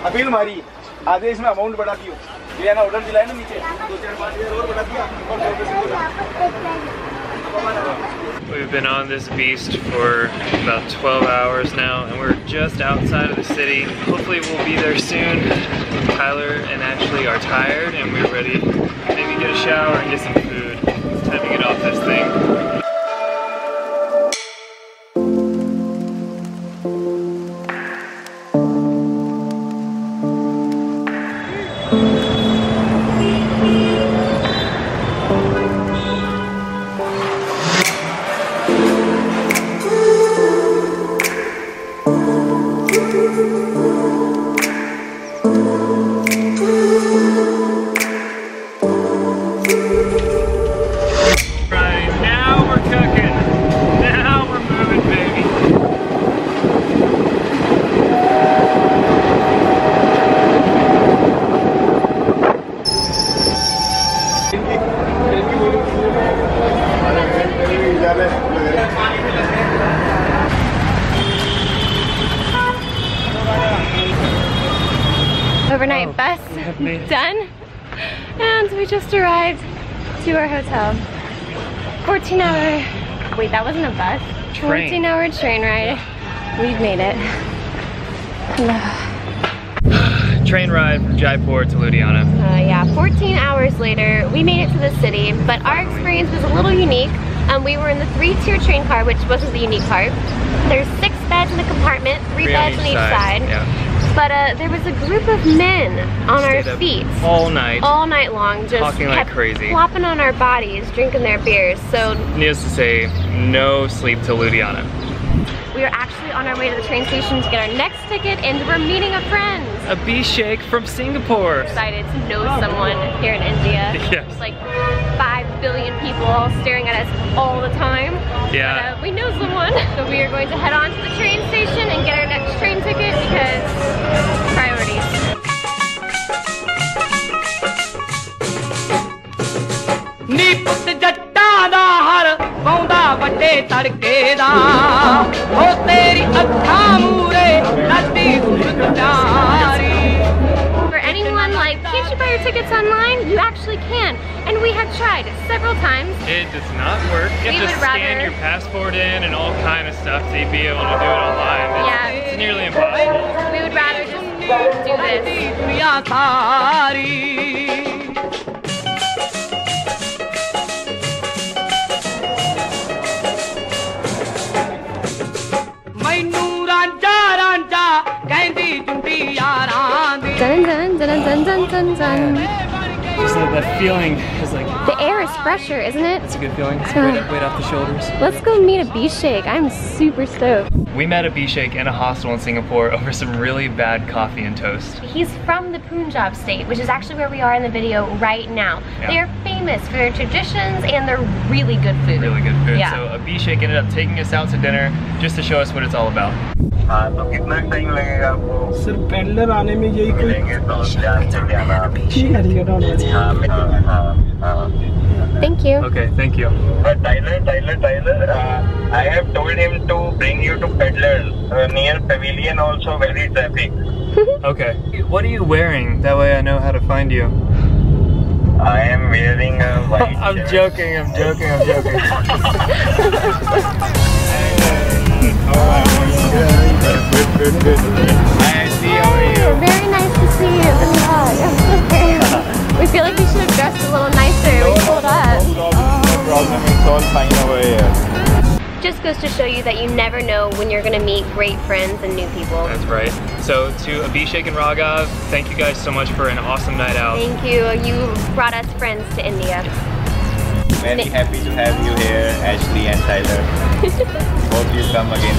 Appeal मारी आधे इसमें अमाउंट बढ़ा दियो ये ना ऑर्डर दिलाए ना नीचे 2-4-5,000 और बढ़ा दिया और We've been on this beast for about 12 hours now, and we're just outside of the city. Hopefully we'll be there soon. Tyler and Ashlei are tired, and we're ready to maybe get a shower and get some food. It's time to get off this thing. Overnight bus done, and we just arrived to our hotel. 14-hour, wait, that wasn't a bus. 14-hour train ride. We've made it. Train ride from Jaipur to Ludhiana. Yeah, 14 hours later, we made it to the city, but our experience was a little unique. We were in the 3-tier train car, which wasn't the unique part. There's 6 beds in the compartment, 3 beds on each side. Yeah. But there was a group of men on our feet all night long, just talking like crazy, flopping on our bodies, drinking their beers. So needless to say, no sleep till Ludhiana. We are actually on our way to the train station to get our next ticket, and we're meeting a friend. Abhishek from Singapore. Excited to know someone here in India. Yes. There's like 5 billion people all staring at us all the time. Yeah. But we know someone. So we are going to head on to the train station and get our next train ticket because priorities. For anyone like, can't you buy your tickets online? You actually can. And we have tried several times. It does not work. You have to scan your passport in and all kind of stuff to be able to do it online. It's nearly impossible. We would rather just do this. Dun, dun, dun, dun, dun, dun, dun. Just that feeling is like... The air is fresher, isn't it? It's a good feeling. It's weight off the shoulders. Let's go meet Abhishek. I'm super stoked. We met Abhishek in a hostel in Singapore over some really bad coffee and toast. He's from the Punjab state, which is actually where we are in the video right now. Yeah. They are famous for their traditions and their really good food. Really good food. Yeah. So Abhishek ended up taking us out to dinner just to show us what it's all about. तो कितना time लगेगा आपको? Sir peddler आने में यही कोई Thank you. Okay, thank you. Tyler, I have told him to bring you to Peddler near Pavilion, also very traffic. Okay. What are you wearing? That way I know how to find you. I am wearing a white I'm shirt. joking. Good. Hi, Ashlei, how are you? Very nice to see you. We feel like we should have dressed a little nicer. We pulled up. No problem, it's all fine over here. Just goes to show you that you never know when you're gonna meet great friends and new people. That's right. So to Abhishek and Raghav, thank you guys so much for an awesome night out. Thank you. You brought us friends to India. Very happy to have you here, Ashlei and Tyler. Hope you come again.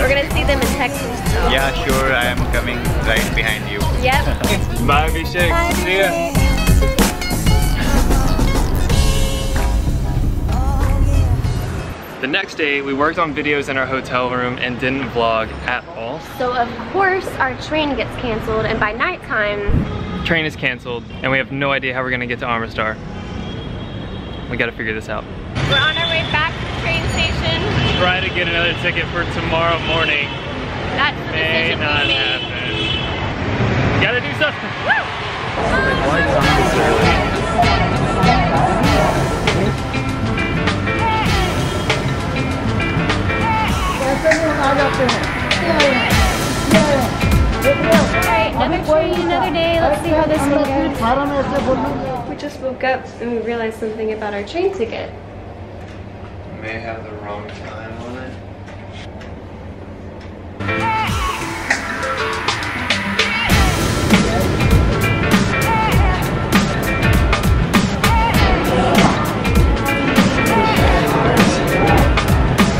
We're gonna see them in Texas. So. Yeah, sure. I am coming right behind you. Yep. Bye, Abhishek. Bye, See ya. The next day, we worked on videos in our hotel room and didn't vlog at all. So of course our train gets canceled, and by nighttime... Train is canceled, and we have no idea how we're gonna get to Amritsar. We gotta figure this out. We're on our way back to the train station. Try to get another ticket for tomorrow morning. That's the May decision not we made. happen. Gotta do something. Like, why come this early? Alright, another train, another day. Let's see how this one goes. We just woke up and we realized something about our train ticket. May have the wrong time on it.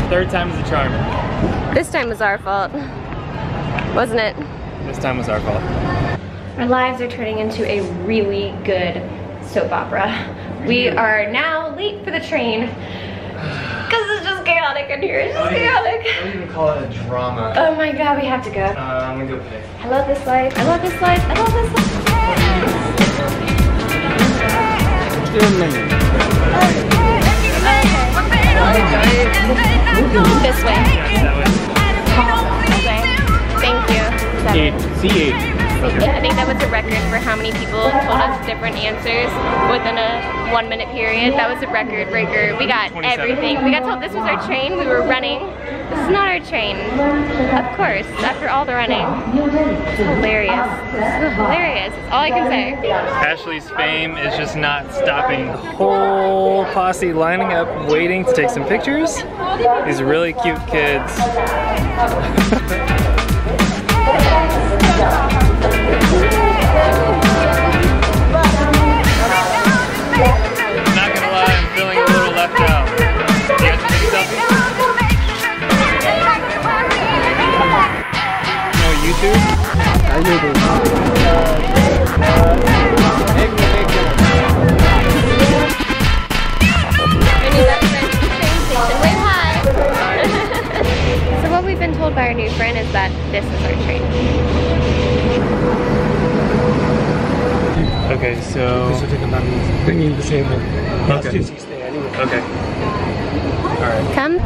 Third time is a charm. This time was our fault, wasn't it? This time was our fault. Our lives are turning into a really good soap opera. We are now late for the train because it's just chaotic in here. It's just chaotic. I don't even call it a drama. Oh my god, we have to go. I'm gonna go pay. I love this life. I love this life. I love this life. This way. Okay. Thank you. 8. C8. Yeah, I think that was a record for how many people told us different answers within a 1 minute period. That was a record breaker. We got 27. everything. We got told this was our train. We were running. This is not our train. Of course, after all the running. It's hilarious. This is hilarious. That's all I can say. Ashley's fame is just not stopping. The whole posse lining up, waiting to take some pictures. These really cute kids. Not gonna lie, I'm feeling a little left out. You guys want to take a selfie? No YouTube? So what we've been told by our new friend is that this is our train. Okay, so... Bringing the table. Okay. Okay. Alright. Come.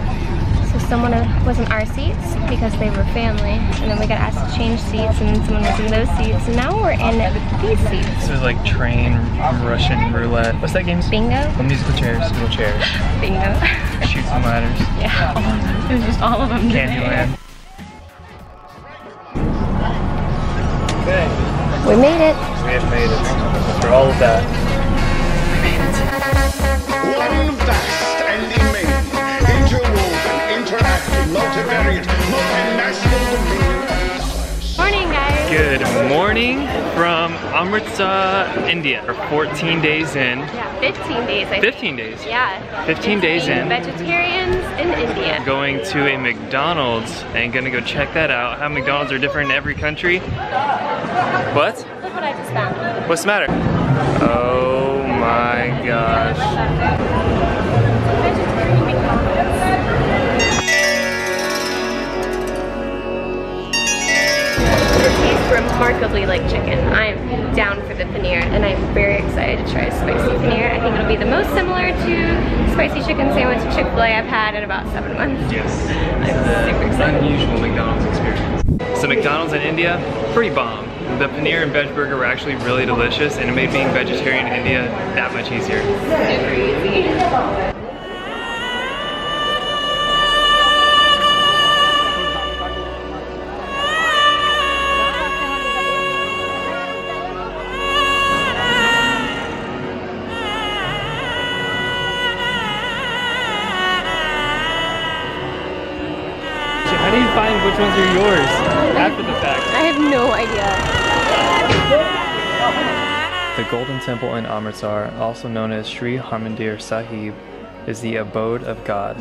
So someone was in our seats because they were family, and then we got asked to change seats, and then someone was in those seats, and now we're in these seats. This is like train Russian roulette. What's that game? Bingo? Oh, musical chairs. Little chairs. Bingo. Shoots and ladders. Yeah, all of them. It was just all of them today. Candyland. Okay. We made it. We have made it. After all of that. One vast and immense, interwoven, interactive, multivariate, multinational domain of dollars. Morning, guys. Good morning from Amritsar, India. We're 14 days in. Yeah, 15 days, I think. 15 days. Yeah. 15 days in. Vegetarians in India. Going to a McDonald's and gonna go check that out. How McDonald's are different in every country. What? Look what I just found. What's the matter? Oh my gosh. Vegetarian McDonald's. It tastes remarkably like chicken. I'm down for the paneer, and I'm very excited to try a spicy paneer. I think it'll be the most similar to spicy chicken sandwich at Chick-fil-A I've had in about 7 months. Yes. I'm super excited. Unusual McDonald's experience. So McDonald's in India, pretty bomb. The paneer and veg burger were actually really delicious, and it made being vegetarian in India that much easier. Super easy. How do you find which ones are yours after the fact? I have no idea. The Golden Temple in Amritsar, also known as Sri Harmandir Sahib, is the abode of God.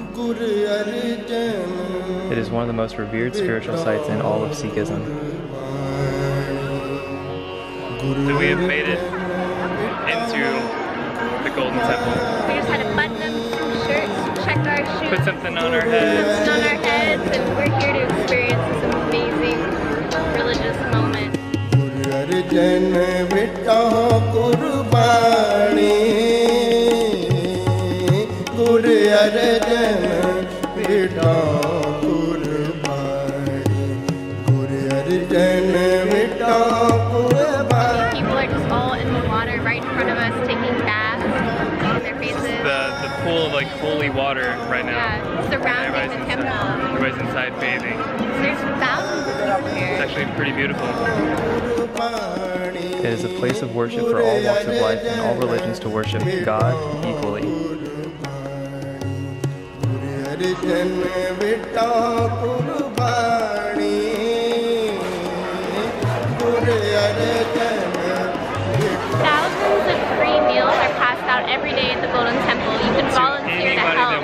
It is one of the most revered spiritual sites in all of Sikhism. So we have made it into the Golden Temple. We just had to button up some shirts, check our shoes, Put something on our heads. on our heads, and we're here to experience this amazing religious moment. only water right now. Yeah, surrounding the temple. Everybody's inside bathing. There's thousands of people here. It's actually pretty beautiful. It is a place of worship for all walks of life and all religions to worship God equally. Thousands of free meals are passed out every day at the Golden Temple. You can volunteer to help.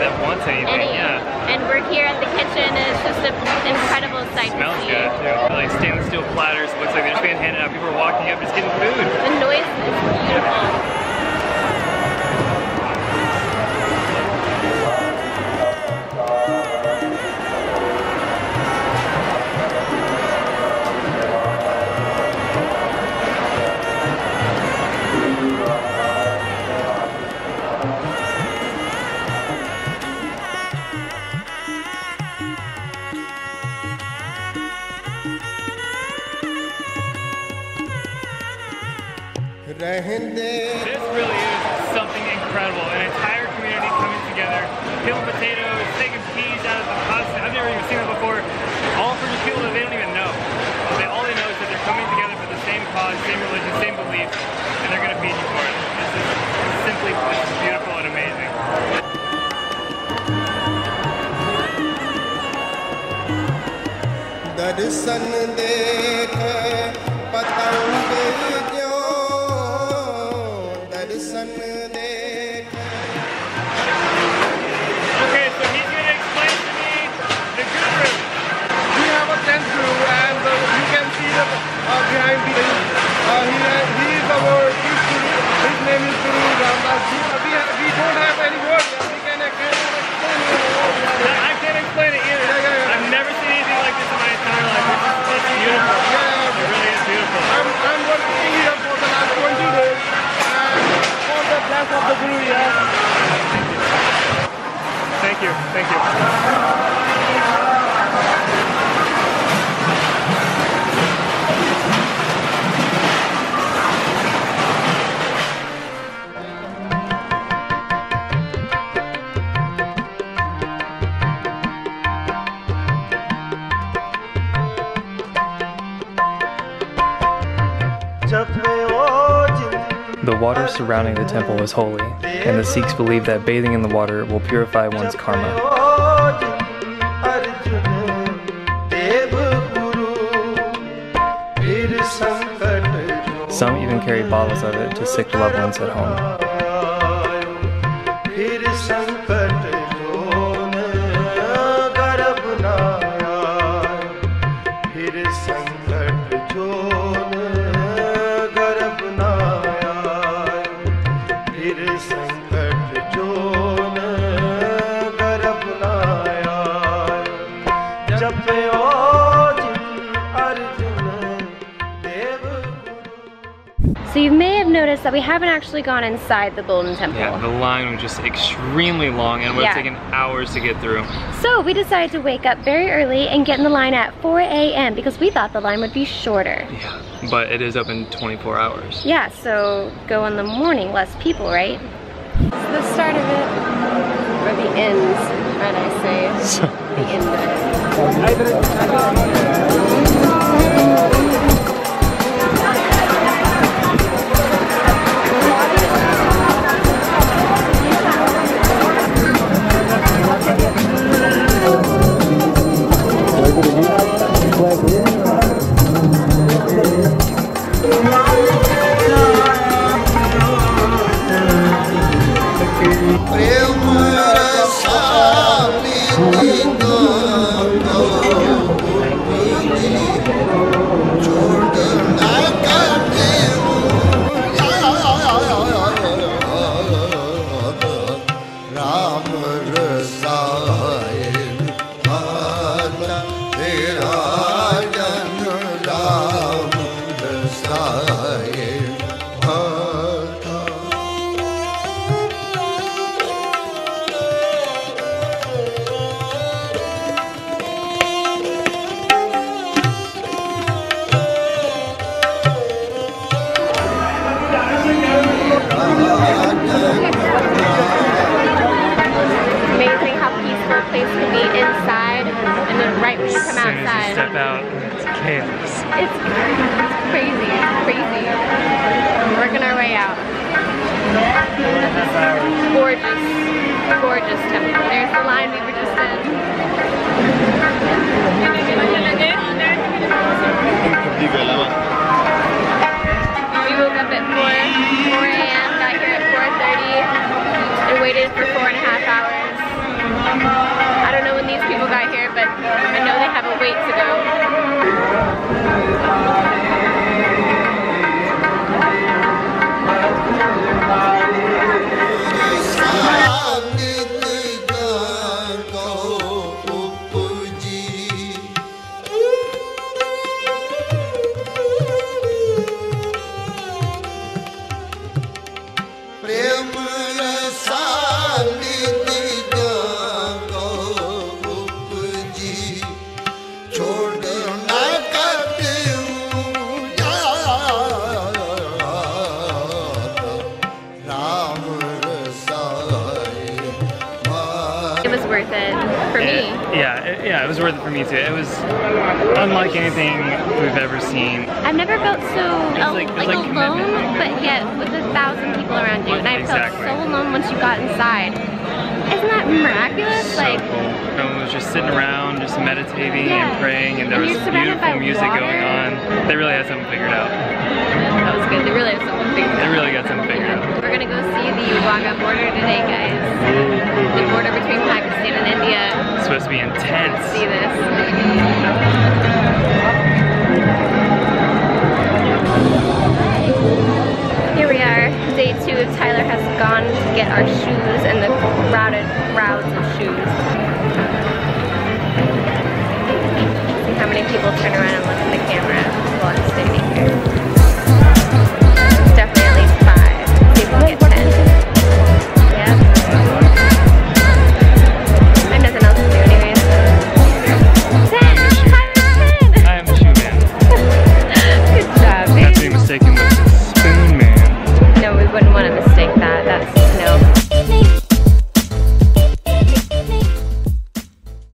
That wants anything, yeah. And we're here at the kitchen, and it's just an incredible sight to Smells see. good too. Like stainless steel platters. Looks like they're just being handed out. People are walking up, just getting food. The noise is beautiful. This really is something incredible. An entire community coming together, peeling potatoes, taking peas out of the husk. I've never even seen it before. All for just people that they don't even know. All they know is that they're coming together for the same cause, same religion, same beliefs, and they're going to feed you for it. This is beautiful and amazing. Okay, so he's going to explain to me the guru. We have a 10th guru, and you can see the behind the he is our chief guru. His name is Guru Ramdas. We don't have any words. We can explain it. I can't explain it either. I've never seen anything like this in my entire life. It's beautiful. It really is beautiful. I'm working here for the last 20 days, and for the bless of the Guru, Thank you. Thank you. The water surrounding the temple is holy, and the Sikhs believe that bathing in the water will purify one's karma. Some even carry bottles of it to sick loved ones at home. So you may have noticed that we haven't actually gone inside the Golden Temple. Yeah, the line was just extremely long and it would have taken hours to get through. So we decided to wake up very early and get in the line at 4 a.m. because we thought the line would be shorter. Yeah, but it is open 24 hours. Yeah, so go in the morning, less people, right? It's the start of it, or the end, might I say. The end of it. place to be inside, and then right when you come As soon as outside, you step out, it's chaos. it's crazy, crazy. We're working our way out. Gorgeous, gorgeous temple. There's the line we were just in. We woke up at 4 a.m., got here at 4:30, and waited for 4.5 hours. I don't know when these people got here, but I know they have a wait to Yeah, it was worth it for me too. It was unlike anything we've ever seen. I've never felt so like alone, but yet with 1,000 people around you, and I felt so alone once you got inside. Isn't that miraculous? So like, cool. Everyone was just sitting around, just meditating yeah. and praying, and there And was you're surrounded beautiful by music water. going on. They really had something figured out. That was good. They really have something figured out. They really got something figured out. We're gonna go see the Wagah border today, guys. The border between Pakistan and India. It's supposed to be intense. Let's see this. Here we are. Day 2 of Tyler has gone to get our shoes, and the